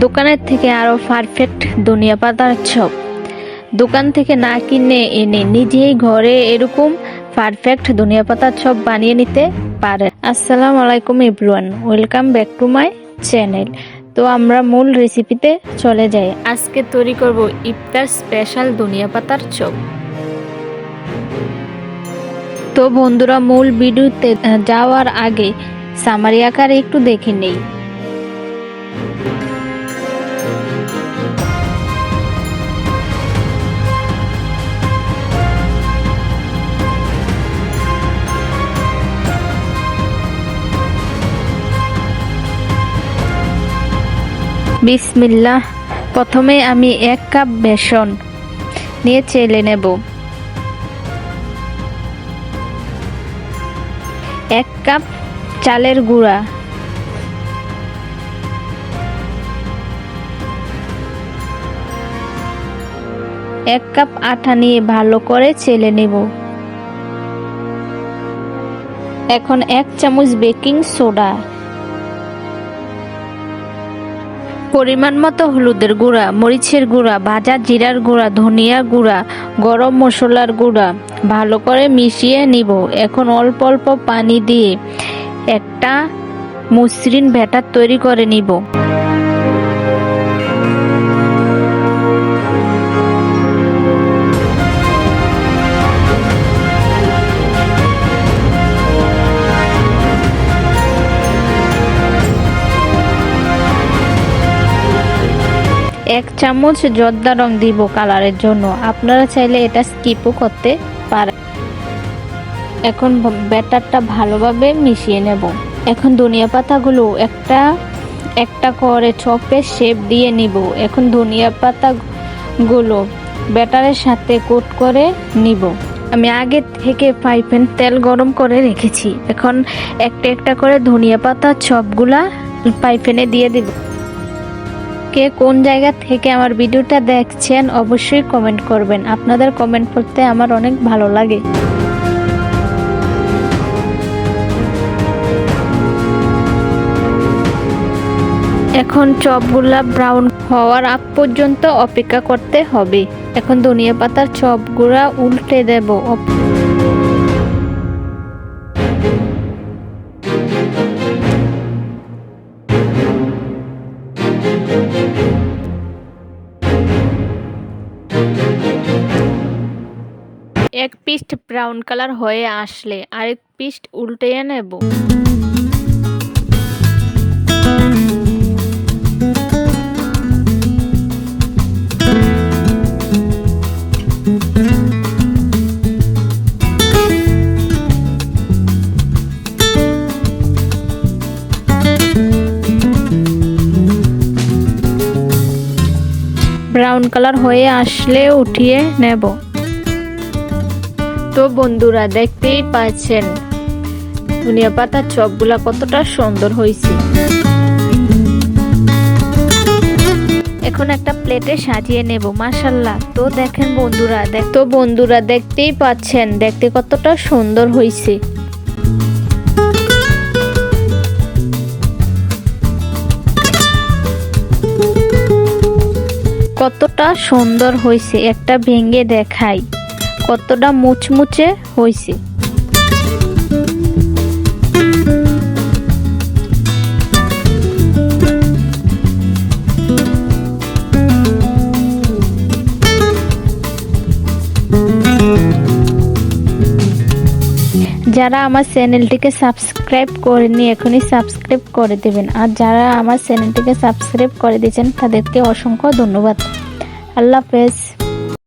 দোকানের থেকে আরো পারফেক্ট ধনিয়া পাতার চপ দোকান থেকে না কিনে এনে নিজেই ঘরে এরকম পারফেক্ট ধনিয়া পাতার চপ বানিয়ে নিতে পারেন। আসসালামু আলাইকুম everyone, welcome back to my channel. তো আমরা মূল রেসিপিতে চলে যাই। আজকে তৈরি করব ইফতার স্পেশাল ধনিয়া পাতার চপ। তো বন্ধুরা, মূল ভিডিওতে যাওয়ার আগে সামারি আকারে একটু দেখে নেই। বিসমিল্লাহ। প্রথমে আমি 1 কাপ বেসন নিয়ে চেলে নেব। 1 কাপ চালের গুঁড়া, 1 কাপ আটা নিয়ে ভালো করে চেলে নেব। এখন 1 চামচ বেকিং সোডা, পরিমাণ মতো হলুদের গুঁড়া, মরিচের গুঁড়া, ভাজা জিরার গুঁড়া, ধনিয়া গুঁড়া, গরম মশলার গুঁড়া ভালো করে মিশিয়ে নিব। এখন অল্প অল্প পানি দিয়ে একটা মসৃণ ব্যাটার তৈরি করে নিব। এক চামচ জর্দা রং দিব কালারের জন্য, আপনারা চাইলে এটা স্কিপও করতে পারেন। এখন ব্যাটারটা ভালোভাবে মিশিয়ে নেব। এখন ধনিয়া পাতাগুলো একটা একটা করে চপের শেপ দিয়ে নিব। এখন ধনিয়া পাতাগুলো ব্যাটারের সাথে কোট করে নিব। আমি আগে থেকে ফ্রাই প্যান তেল গরম করে রেখেছি। এখন একটা একটা করে ধনিয়া পাতা চপগুলা ফ্রাই প্যানে দিয়ে দিব। কে কোন জায়গা থেকে আমার ভিডিওটা দেখছেন অবশ্যই কমেন্ট করবেন। আপনাদের কমেন্ট পড়তে আমার অনেক ভালো লাগে। এখন চপগুলা ব্রাউন হওয়ার আগ পর্যন্ত অপেক্ষা করতে হবে। এখন ধনিয়া পাতার চপগুলা উল্টে দেব। এক পিস ব্রাউন কালার হয়ে আসলে আরেক পিস উল্টে নেব। ব্রাউন কালার হয়ে আসলে উঠিয়ে নেব। তো বন্ধুরা, দেখতেই পাচ্ছেন ধনিয়া পাতার চপগুলা কতটা সুন্দর হয়েছে। এখন একটা প্লেটে সাজিয়ে নেব। মাশাআল্লাহ। তো দেখেন বন্ধুরা, দেখতেই পাচ্ছেন দেখতে কতটা সুন্দর হয়েছে। কতটা সুন্দর হয়েছে, একটা ভেঙে দেখাই কতটা মুচমুচে হয়েছে। যারা আমার চ্যানেলটিকে সাবস্ক্রাইব করেনি এখনই সাবস্ক্রাইব করে দেবেন, আর যারা আমার চ্যানেলটিকে সাবস্ক্রাইব করে দিয়েছেন তাদেরকে অসংখ্য ধন্যবাদ। আল্লাহ হাফেজ।